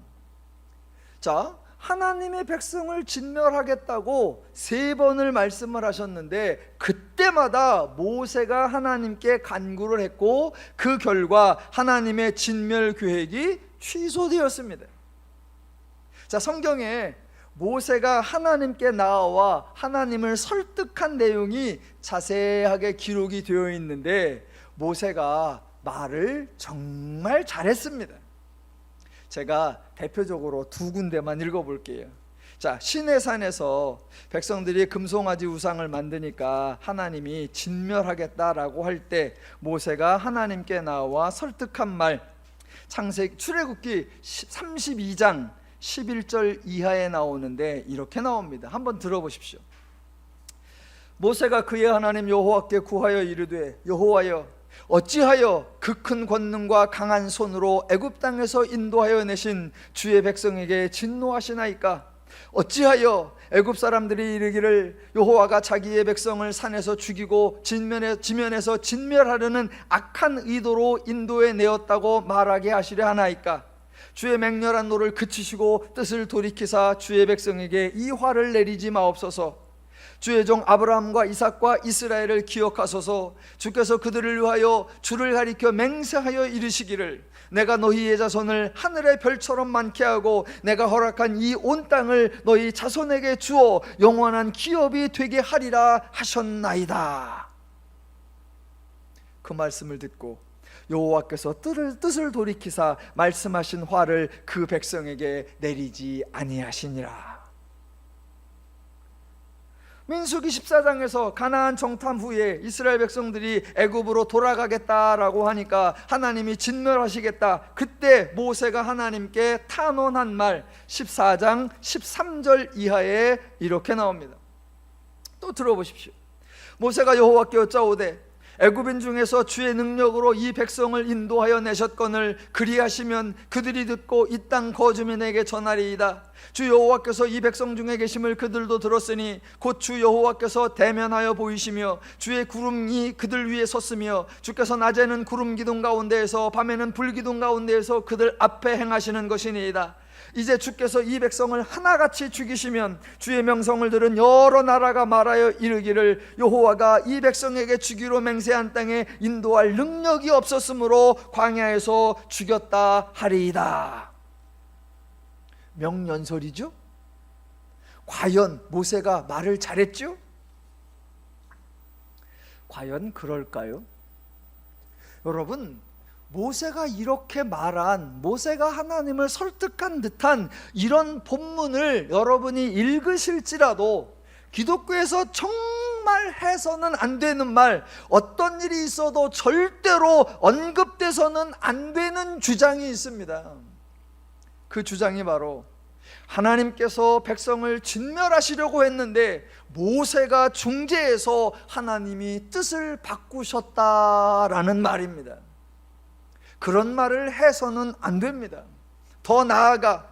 자, 하나님의 백성을 진멸하겠다고 3번을 말씀을 하셨는데, 그때마다 모세가 하나님께 간구를 했고, 그 결과 하나님의 진멸 계획이 취소되었습니다. 자, 성경에 모세가 하나님께 나아와 하나님을 설득한 내용이 자세하게 기록이 되어 있는데, 모세가 말을 정말 잘했습니다. 제가 대표적으로 두 군데만 읽어볼게요. 자, 시내산에서 백성들이 금송아지 우상을 만드니까 하나님이 진멸하겠다라고 할 때 모세가 하나님께 나와 설득한 말, 출애굽기 32장 11절 이하에 나오는데 이렇게 나옵니다. 한번 들어보십시오. 모세가 그의 하나님 여호와께 구하여 이르되, 여호와여, 어찌하여 그 큰 권능과 강한 손으로 애굽 땅에서 인도하여 내신 주의 백성에게 진노하시나이까? 어찌하여 애굽 사람들이 이르기를 여호와가 자기의 백성을 산에서 죽이고 지면에서 진멸하려는 악한 의도로 인도해 내었다고 말하게 하시려 하나이까? 주의 맹렬한 노를 그치시고 뜻을 돌이키사 주의 백성에게 이 화를 내리지 마옵소서. 주의 종 아브라함과 이삭과 이스라엘을 기억하소서. 주께서 그들을 위하여 주를 가리켜 맹세하여 이르시기를, 내가 너희의 자손을 하늘의 별처럼 많게 하고 내가 허락한 이 온 땅을 너희 자손에게 주어 영원한 기업이 되게 하리라 하셨나이다. 그 말씀을 듣고 여호와께서 뜻을 돌이키사 말씀하신 화를 그 백성에게 내리지 아니하시니라. 민수기 14장에서 가나안 정탐 후에 이스라엘 백성들이 애굽으로 돌아가겠다라고 하니까 하나님이 진멸하시겠다. 그때 모세가 하나님께 탄원한 말 14장 13절 이하에 이렇게 나옵니다. 또 들어보십시오. 모세가 여호와께 여짜오되, 애굽인 중에서 주의 능력으로 이 백성을 인도하여 내셨거늘 그리하시면 그들이 듣고 이 땅 거주민에게 전하리이다. 주 여호와께서 이 백성 중에 계심을 그들도 들었으니 곧 주 여호와께서 대면하여 보이시며 주의 구름이 그들 위에 섰으며 주께서 낮에는 구름 기둥 가운데에서 밤에는 불 기둥 가운데에서 그들 앞에 행하시는 것이니이다. 이제 주께서 이 백성을 하나같이 죽이시면 주의 명성을 들은 여러 나라가 말하여 이르기를 여호와가 이 백성에게 주기로 맹세한 땅에 인도할 능력이 없었으므로 광야에서 죽였다 하리이다. 명연설이죠? 과연 모세가 말을 잘했죠? 과연 그럴까요? 여러분, 모세가 이렇게 말한, 모세가 하나님을 설득한 듯한 이런 본문을 여러분이 읽으실지라도 기독교에서 정말 해서는 안 되는 말, 어떤 일이 있어도 절대로 언급돼서는 안 되는 주장이 있습니다. 그 주장이 바로 하나님께서 백성을 진멸하시려고 했는데 모세가 중재해서 하나님이 뜻을 바꾸셨다라는 말입니다. 그런 말을 해서는 안 됩니다. 더 나아가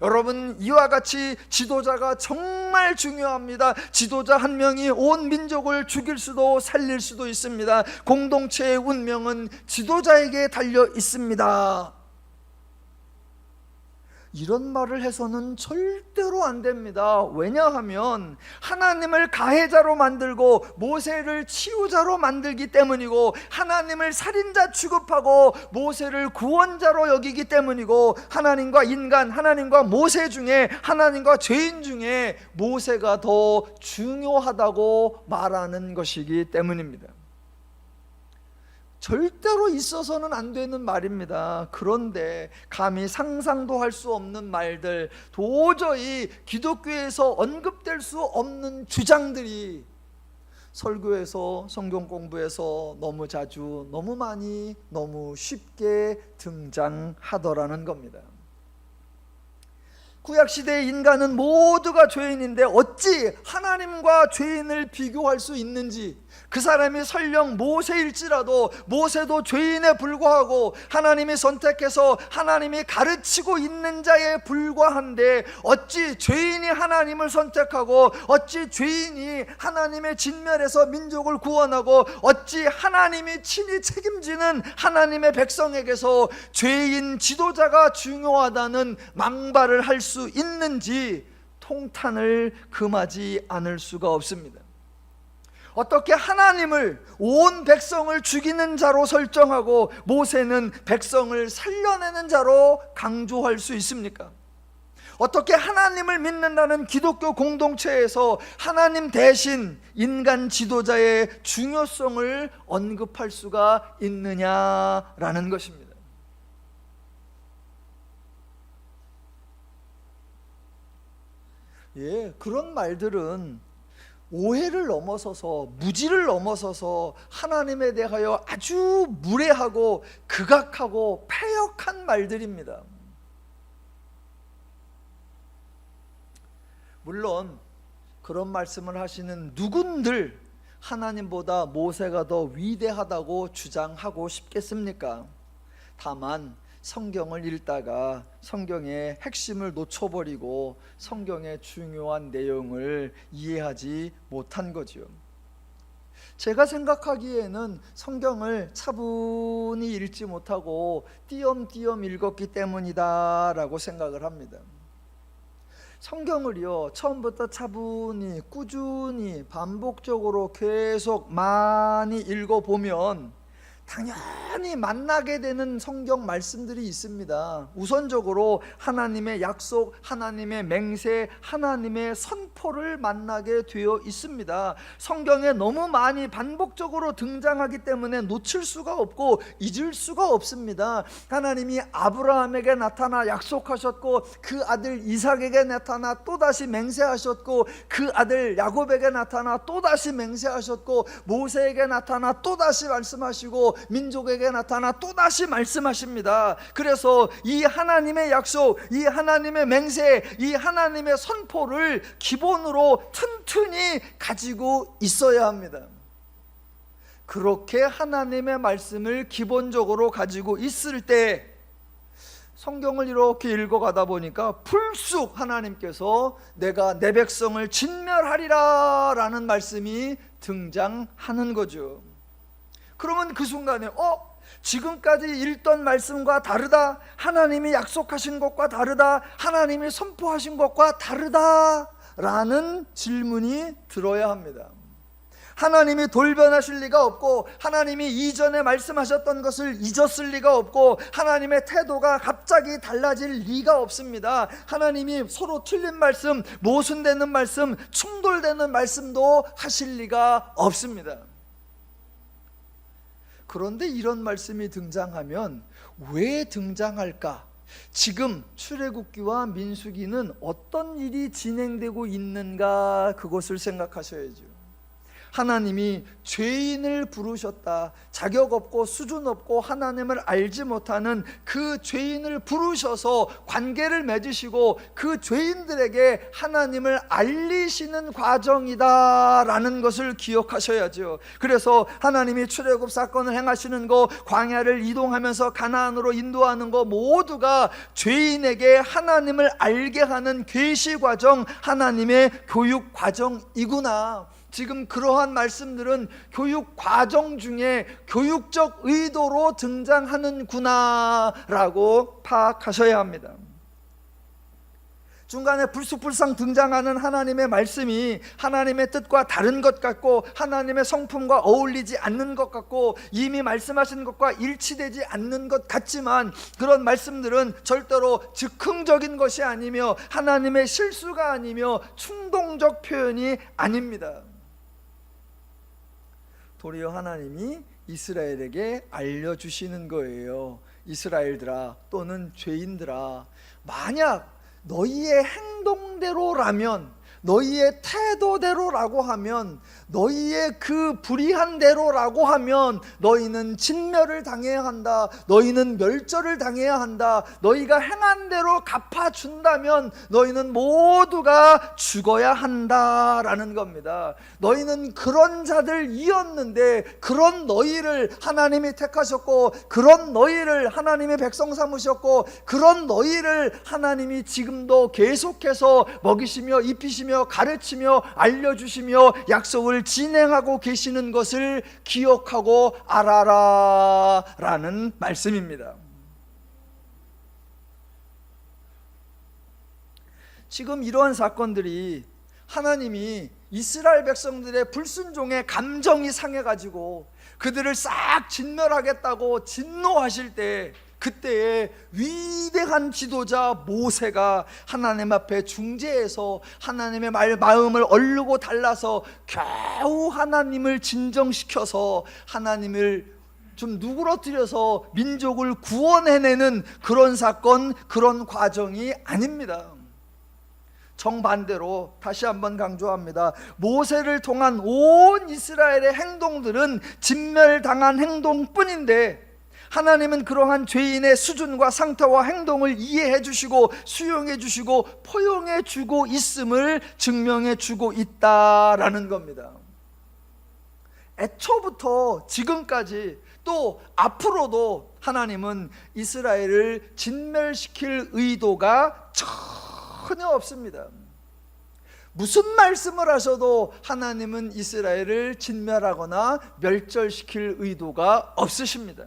여러분, 이와 같이 지도자가 정말 중요합니다. 지도자 한 명이 온 민족을 죽일 수도 살릴 수도 있습니다. 공동체의 운명은 지도자에게 달려 있습니다. 이런 말을 해서는 절대로 안 됩니다. 왜냐하면 하나님을 가해자로 만들고 모세를 치유자로 만들기 때문이고, 하나님을 살인자 취급하고 모세를 구원자로 여기기 때문이고, 하나님과 인간, 하나님과 모세 중에, 하나님과 죄인 중에 모세가 더 중요하다고 말하는 것이기 때문입니다. 절대로 있어서는 안 되는 말입니다. 그런데 감히 상상도 할 수 없는 말들, 도저히 기독교에서 언급될 수 없는 주장들이 설교에서, 성경 공부에서 너무 자주, 너무 많이, 너무 쉽게 등장하더라는 겁니다. 구약시대의 인간은 모두가 죄인인데 어찌 하나님과 죄인을 비교할 수 있는지, 그 사람이 설령 모세일지라도 모세도 죄인에 불과하고 하나님이 선택해서 하나님이 가르치고 있는 자에 불과한데 어찌 죄인이 하나님을 선택하고, 어찌 죄인이 하나님의 진멸에서 민족을 구원하고, 어찌 하나님이 친히 책임지는 하나님의 백성에게서 죄인 지도자가 중요하다는 망발을 할 수 있는지 통탄을 금하지 않을 수가 없습니다. 어떻게 하나님을 온 백성을 죽이는 자로 설정하고 모세는 백성을 살려내는 자로 강조할 수 있습니까? 어떻게 하나님을 믿는다는 기독교 공동체에서 하나님 대신 인간 지도자의 중요성을 언급할 수가 있느냐라는 것입니다. 그런 말들은 오해를 넘어서서, 무지를 넘어서서 하나님에 대하여 아주 무례하고 극악하고 패역한 말들입니다. 물론 그런 말씀을 하시는 누군들 하나님보다 모세가 더 위대하다고 주장하고 싶겠습니까? 다만 성경을 읽다가 성경의 핵심을 놓쳐버리고 성경의 중요한 내용을 이해하지 못한 거죠. 제가 생각하기에는 성경을 차분히 읽지 못하고 띄엄띄엄 읽었기 때문이다 라고 생각을 합니다. 성경을요, 처음부터 차분히 꾸준히 반복적으로 계속 많이 읽어보면 당연히 만나게 되는 성경 말씀들이 있습니다. 우선적으로 하나님의 약속, 하나님의 맹세, 하나님의 선포를 만나게 되어 있습니다. 성경에 너무 많이 반복적으로 등장하기 때문에 놓칠 수가 없고 잊을 수가 없습니다. 하나님이 아브라함에게 나타나 약속하셨고, 그 아들 이삭에게 나타나 또다시 맹세하셨고, 그 아들 야곱에게 나타나 또다시 맹세하셨고, 모세에게 나타나 또다시 말씀하시고, 민족에게 나타나 또다시 말씀하십니다. 그래서 이 하나님의 약속, 이 하나님의 맹세, 이 하나님의 선포를 기본으로 튼튼히 가지고 있어야 합니다. 그렇게 하나님의 말씀을 기본적으로 가지고 있을 때 성경을 이렇게 읽어가다 보니까 불쑥 하나님께서 내가 내 백성을 진멸하리라 라는 말씀이 등장하는 거죠. 그러면 그 순간에 지금까지 읽던 말씀과 다르다, 하나님이 약속하신 것과 다르다, 하나님이 선포하신 것과 다르다 라는 질문이 들어야 합니다. 하나님이 돌변하실 리가 없고, 하나님이 이전에 말씀하셨던 것을 잊었을 리가 없고, 하나님의 태도가 갑자기 달라질 리가 없습니다. 하나님이 서로 틀린 말씀, 모순되는 말씀, 충돌되는 말씀도 하실 리가 없습니다. 그런데 이런 말씀이 등장하면 왜 등장할까? 지금 출애굽기와 민수기는 어떤 일이 진행되고 있는가, 그것을 생각하셔야죠. 하나님이 죄인을 부르셨다. 자격 없고 수준 없고 하나님을 알지 못하는 그 죄인을 부르셔서 관계를 맺으시고 그 죄인들에게 하나님을 알리시는 과정이다 라는 것을 기억하셔야죠. 그래서 하나님이 출애굽 사건을 행하시는 거, 광야를 이동하면서 가나안으로 인도하는 거 모두가 죄인에게 하나님을 알게 하는 계시 과정, 하나님의 교육 과정이구나. 지금 그러한 말씀들은 교육 과정 중에 교육적 의도로 등장하는구나 라고 파악하셔야 합니다. 중간에 불쑥불상 등장하는 하나님의 말씀이 하나님의 뜻과 다른 것 같고, 하나님의 성품과 어울리지 않는 것 같고, 이미 말씀하신 것과 일치되지 않는 것 같지만, 그런 말씀들은 절대로 즉흥적인 것이 아니며 하나님의 실수가 아니며 충동적 표현이 아닙니다. 도리어 하나님이 이스라엘에게 알려주시는 거예요. 이스라엘들아, 또는 죄인들아, 만약 너희의 행동대로라면, 너희의 태도대로라고 하면, 너희의 그 불의한 대로라고 하면 너희는 진멸을 당해야 한다. 너희는 멸절을 당해야 한다. 너희가 행한 대로 갚아준다면 너희는 모두가 죽어야 한다라는 겁니다. 너희는 그런 자들이었는데 그런 너희를 하나님이 택하셨고, 그런 너희를 하나님의 백성 삼으셨고, 그런 너희를 하나님이 지금도 계속해서 먹이시며 입히시며 가르치며 알려주시며 약속을 진행하고 계시는 것을 기억하고 알아라 라는 말씀입니다. 지금 이러한 사건들이 하나님이 이스라엘 백성들의 불순종에 감정이 상해가지고 그들을 싹 진멸하겠다고 진노하실 때 그때에 위대한 지도자 모세가 하나님 앞에 중재해서 하나님의 마음을 얼르고 달라서 겨우 하나님을 진정시켜서 하나님을 좀 누그러뜨려서 민족을 구원해내는 그런 사건, 그런 과정이 아닙니다. 정반대로 다시 한번 강조합니다. 모세를 통한 온 이스라엘의 행동들은 진멸당한 행동뿐인데 하나님은 그러한 죄인의 수준과 상태와 행동을 이해해 주시고 수용해 주시고 포용해 주고 있음을 증명해 주고 있다라는 겁니다. 애초부터 지금까지 또 앞으로도 하나님은 이스라엘을 진멸시킬 의도가 전혀 없습니다. 무슨 말씀을 하셔도 하나님은 이스라엘을 진멸하거나 멸절시킬 의도가 없으십니다.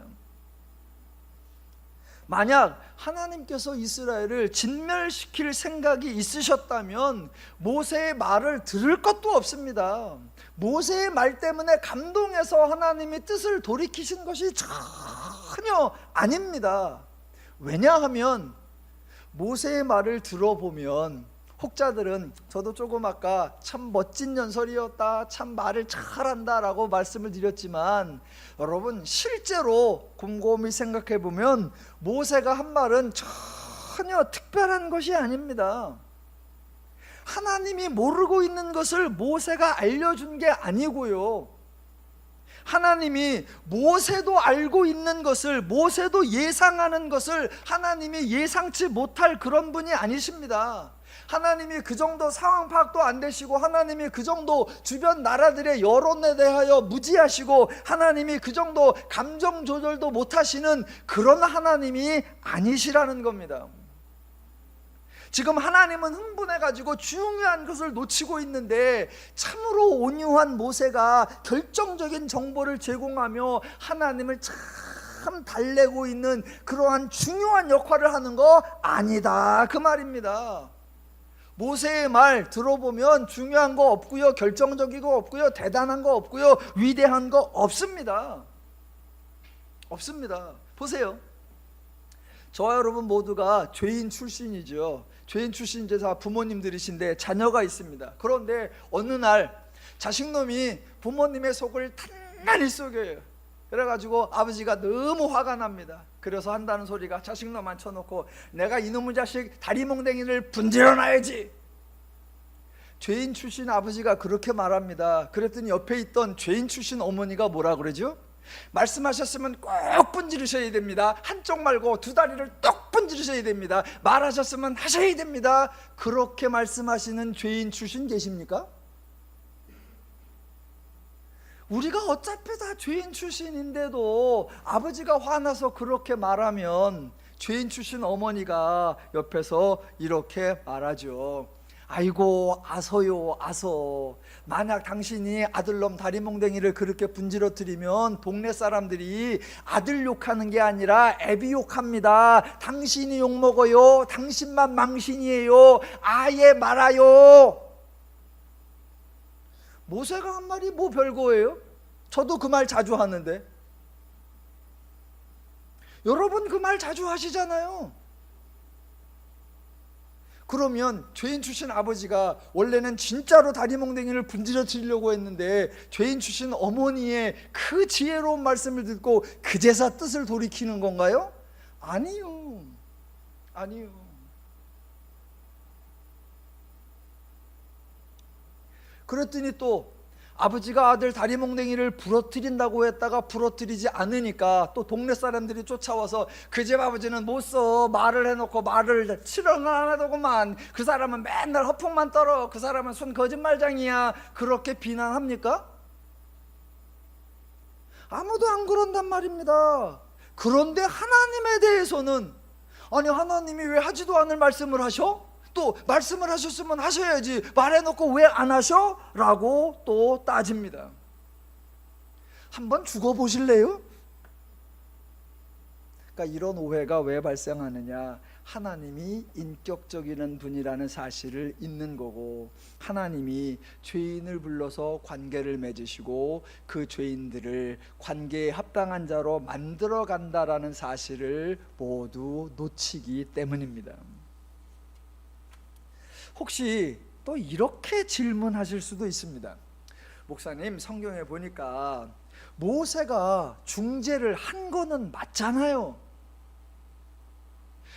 만약 하나님께서 이스라엘을 진멸시킬 생각이 있으셨다면 모세의 말을 들을 것도 없습니다. 모세의 말 때문에 감동해서 하나님이 뜻을 돌이키신 것이 전혀 아닙니다. 왜냐하면 모세의 말을 들어보면 혹자들은 저도 조금 아까 참 멋진 연설이었다, 참 말을 잘한다 라고 말씀을 드렸지만 여러분 실제로 곰곰이 생각해 보면 모세가 한 말은 전혀 특별한 것이 아닙니다. 하나님이 모르고 있는 것을 모세가 알려준 게 아니고요, 하나님이 모세도 알고 있는 것을, 모세도 예상하는 것을 하나님이 예상치 못할 그런 분이 아니십니다. 하나님이 그 정도 상황 파악도 안 되시고, 하나님이 그 정도 주변 나라들의 여론에 대하여 무지하시고, 하나님이 그 정도 감정 조절도 못하시는 그런 하나님이 아니시라는 겁니다. 지금 하나님은 흥분해가지고 중요한 것을 놓치고 있는데 참으로 온유한 모세가 결정적인 정보를 제공하며 하나님을 참 달래고 있는 그러한 중요한 역할을 하는 거 아니다, 그 말입니다. 모세의 말 들어보면 중요한 거 없고요, 결정적이고 없고요, 대단한 거 없고요, 위대한 거 없습니다. 없습니다. 보세요, 저와 여러분 모두가 죄인 출신이죠. 죄인 출신 이제 다 부모님들이신데 자녀가 있습니다. 그런데 어느 날 자식놈이 부모님의 속을 단단히 속여요. 그래가지고 아버지가 너무 화가 납니다. 그래서 한다는 소리가 자식놈 앉혀놓고 내가 이놈의 자식 다리몽댕이를 분질러 놔야지. 죄인 출신 아버지가 그렇게 말합니다. 그랬더니 옆에 있던 죄인 출신 어머니가 뭐라 그러죠? 말씀하셨으면 꼭 분지르셔야 됩니다. 한쪽 말고 두 다리를 똑 분지르셔야 됩니다. 말하셨으면 하셔야 됩니다. 그렇게 말씀하시는 죄인 출신 계십니까? 우리가 어차피 다 죄인 출신인데도 아버지가 화나서 그렇게 말하면 죄인 출신 어머니가 옆에서 이렇게 말하죠. 아이고 아서요 아서, 만약 당신이 아들놈 다리몽댕이를 그렇게 분지러뜨리면 동네 사람들이 아들 욕하는 게 아니라 애비 욕합니다. 당신이 욕먹어요. 당신만 망신이에요. 아예 말아요. 모세가 한 말이 뭐 별거예요? 저도 그 말 자주 하는데. 여러분 그 말 자주 하시잖아요. 그러면 죄인 출신 아버지가 원래는 진짜로 다리몽댕이를 분지러뜨리려고 했는데 죄인 출신 어머니의 그 지혜로운 말씀을 듣고 그 제사 뜻을 돌이키는 건가요? 아니요. 아니요. 그랬더니 또 아버지가 아들 다리몽댕이를 부러뜨린다고 했다가 부러뜨리지 않으니까 또 동네 사람들이 쫓아와서 그 집 아버지는 못써, 말을 해놓고 말을 실언을 안 하더구만, 그 사람은 맨날 허풍만 떨어, 그 사람은 순 거짓말장이야, 그렇게 비난합니까? 아무도 안 그런단 말입니다. 그런데 하나님에 대해서는, 아니 하나님이 왜 하지도 않을 말씀을 하셔? 또 말씀을 하셨으면 하셔야지, 말해놓고 왜 안 하셔? 라고 또 따집니다. 한번 죽어보실래요? 그러니까 이런 오해가 왜 발생하느냐, 하나님이 인격적인 분이라는 사실을 잊는 거고, 하나님이 죄인을 불러서 관계를 맺으시고 그 죄인들을 관계에 합당한 자로 만들어 간다라는 사실을 모두 놓치기 때문입니다. 혹시 또 이렇게 질문하실 수도 있습니다. 목사님, 성경에 보니까 모세가 중재를 한 거는 맞잖아요.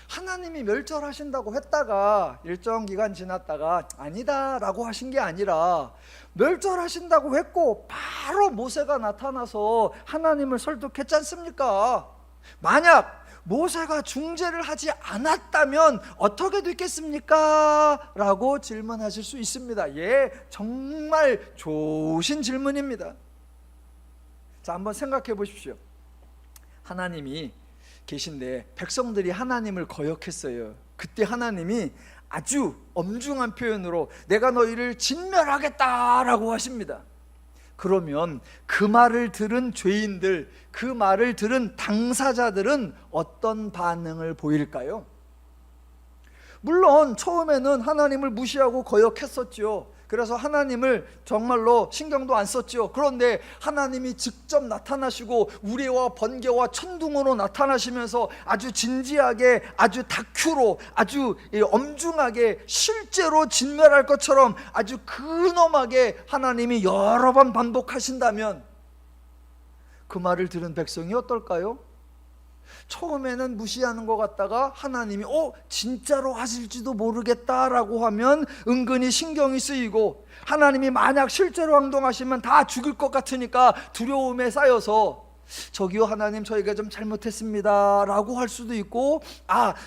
하나님이 멸절하신다고 했다가 일정 기간 지났다가 아니다 라고 하신 게 아니라 멸절하신다고 했고 바로 모세가 나타나서 하나님을 설득했지 않습니까? 만약 모세가 중재를 하지 않았다면 어떻게 됐겠습니까? 라고 질문하실 수 있습니다. 예, 정말 좋으신 질문입니다. 자, 한번 생각해 보십시오. 하나님이 계신데 백성들이 하나님을 거역했어요. 그때 하나님이 아주 엄중한 표현으로 내가 너희를 진멸하겠다라고 하십니다. 그러면 그 말을 들은 죄인들, 그 말을 들은 당사자들은 어떤 반응을 보일까요? 물론 처음에는 하나님을 무시하고 거역했었죠. 그래서 하나님을 정말로 신경도 안 썼죠. 그런데 하나님이 직접 나타나시고 우레와 번개와 천둥으로 나타나시면서 아주 진지하게, 아주 다큐로, 아주 엄중하게 실제로 진멸할 것처럼 아주 근엄하게 하나님이 여러 번 반복하신다면 그 말을 들은 백성이 어떨까요? 처음에는 무시하는 것 같다가 하나님이 진짜로 하실지도 모르겠다라고 하면 은근히 신경이 쓰이고, 하나님이 만약 실제로 행동하시면 다 죽을 것 같으니까 두려움에 쌓여서 저기요 하나님 저희가 좀 잘못했습니다 라고 할 수도 있고,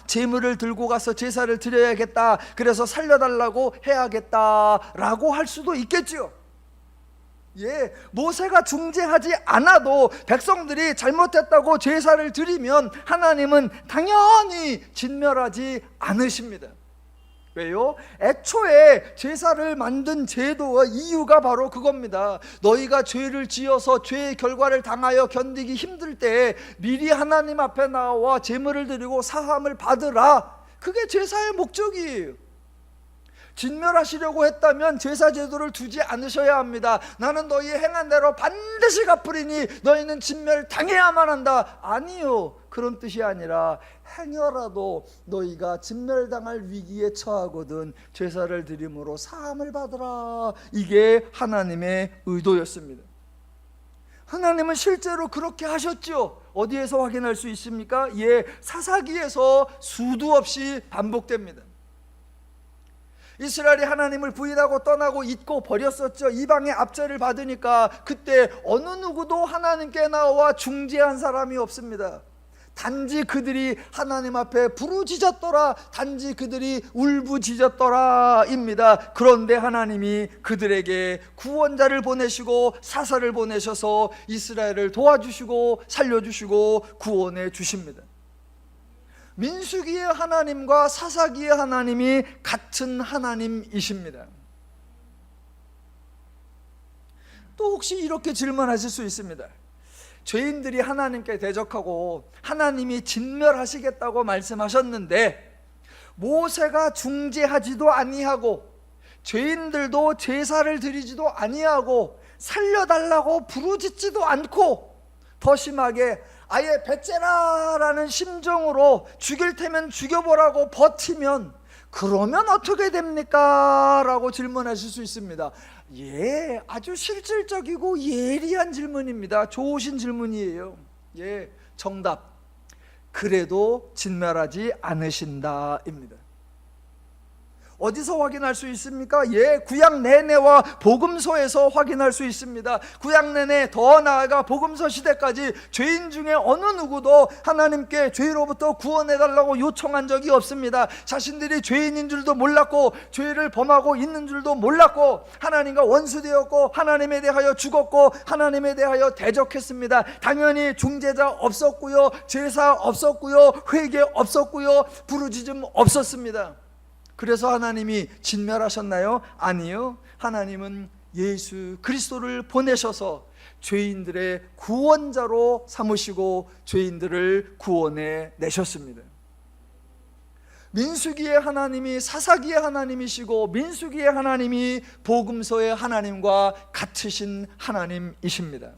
제물을 들고 가서 제사를 드려야겠다 그래서 살려달라고 해야겠다 라고 할 수도 있겠죠. 예, 모세가 중재하지 않아도 백성들이 잘못했다고 제사를 드리면 하나님은 당연히 진멸하지 않으십니다. 왜요? 애초에 제사를 만든 제도와 이유가 바로 그겁니다. 너희가 죄를 지어서 죄의 결과를 당하여 견디기 힘들 때 미리 하나님 앞에 나와 제물을 드리고 사함을 받으라. 그게 제사의 목적이에요. 진멸하시려고 했다면 제사 제도를 두지 않으셔야 합니다. 나는 너희의 행한 대로 반드시 갚으리니 너희는 진멸 당해야만 한다. 아니요, 그런 뜻이 아니라 행여라도 너희가 진멸당할 위기에 처하거든 제사를 드림으로 사함을 받으라. 이게 하나님의 의도였습니다. 하나님은 실제로 그렇게 하셨죠. 어디에서 확인할 수 있습니까? 예, 사사기에서 수도 없이 반복됩니다. 이스라엘이 하나님을 부인하고 떠나고 잊고 버렸었죠. 이방의 압제를 받으니까 그때 어느 누구도 하나님께 나와 중재한 사람이 없습니다. 단지 그들이 하나님 앞에 부르짖었더라, 단지 그들이 울부짖었더라 입니다. 그런데 하나님이 그들에게 구원자를 보내시고 사사를 보내셔서 이스라엘을 도와주시고 살려주시고 구원해 주십니다. 민수기의 하나님과 사사기의 하나님이 같은 하나님이십니다. 또 혹시 이렇게 질문하실 수 있습니다. 죄인들이 하나님께 대적하고 하나님이 진멸하시겠다고 말씀하셨는데 모세가 중재하지도 아니하고 죄인들도 제사를 드리지도 아니하고 살려달라고 부르짖지도 않고 더 심하게 아예 배째라라는 심정으로 죽일 테면 죽여보라고 버티면 그러면 어떻게 됩니까? 라고 질문하실 수 있습니다. 예, 아주 실질적이고 예리한 질문입니다. 좋으신 질문이에요. 예, 정답. 그래도 진멸하지 않으신다입니다. 어디서 확인할 수 있습니까? 예, 구약 내내와 복음서에서 확인할 수 있습니다. 구약 내내, 더 나아가 복음서 시대까지 죄인 중에 어느 누구도 하나님께 죄로부터 구원해달라고 요청한 적이 없습니다. 자신들이 죄인인 줄도 몰랐고 죄를 범하고 있는 줄도 몰랐고 하나님과 원수되었고 하나님에 대하여 죽었고 하나님에 대하여 대적했습니다. 당연히 중재자 없었고요, 제사 없었고요, 회개 없었고요, 부르짖음 없었습니다. 그래서 하나님이 진멸하셨나요? 아니요. 하나님은 예수 그리스도를 보내셔서 죄인들의 구원자로 삼으시고 죄인들을 구원해 내셨습니다. 민수기의 하나님이 사사기의 하나님이시고 민수기의 하나님이 복음서의 하나님과 같으신 하나님이십니다.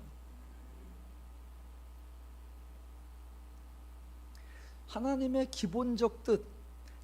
하나님의 기본적 뜻,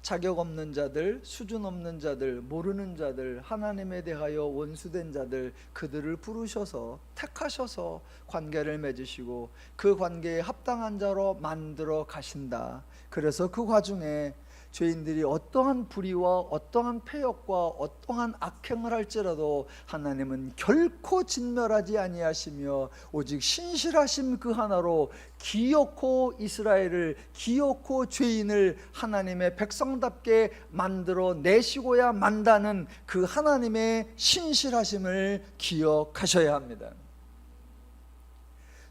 자격 없는 자들, 수준 없는 자들, 모르는 자들, 하나님에 대하여 원수된 자들, 그들을 부르셔서 택하셔서 관계를 맺으시고 그 관계에 합당한 자로 만들어 가신다. 그래서 그 과정에 죄인들이 어떠한 불의와 어떠한 패역과 어떠한 악행을 할지라도 하나님은 결코 진멸하지 아니하시며 오직 신실하심 그 하나로 기어코 이스라엘을, 기어코 죄인을 하나님의 백성답게 만들어 내시고야 만다는 그 하나님의 신실하심을 기억하셔야 합니다.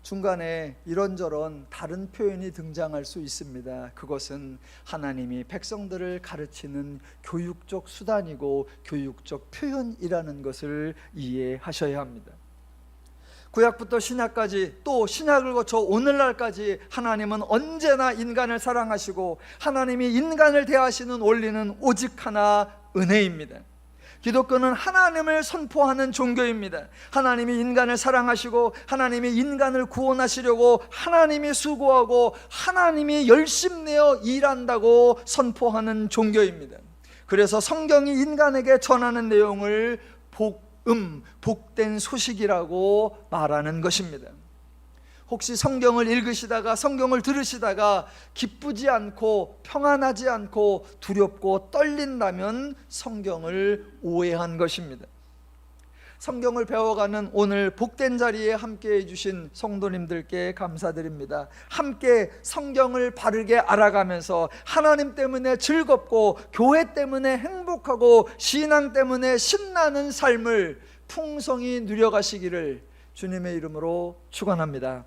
중간에 이런저런 다른 표현이 등장할 수 있습니다. 그것은 하나님이 백성들을 가르치는 교육적 수단이고 교육적 표현이라는 것을 이해하셔야 합니다. 구약부터 신약까지, 또 신약을 거쳐 오늘날까지 하나님은 언제나 인간을 사랑하시고 하나님이 인간을 대하시는 원리는 오직 하나, 은혜입니다. 기독교는 하나님을 선포하는 종교입니다. 하나님이 인간을 사랑하시고 하나님이 인간을 구원하시려고 하나님이 수고하고 하나님이 열심내어 일한다고 선포하는 종교입니다. 그래서 성경이 인간에게 전하는 내용을 복된 소식이라고 말하는 것입니다. 혹시 성경을 읽으시다가, 성경을 들으시다가 기쁘지 않고 평안하지 않고 두렵고 떨린다면 성경을 오해한 것입니다. 성경을 배워가는 오늘 복된 자리에 함께해 주신 성도님들께 감사드립니다. 함께 성경을 바르게 알아가면서 하나님 때문에 즐겁고 교회 때문에 행복하고 신앙 때문에 신나는 삶을 풍성히 누려가시기를 주님의 이름으로 축원합니다.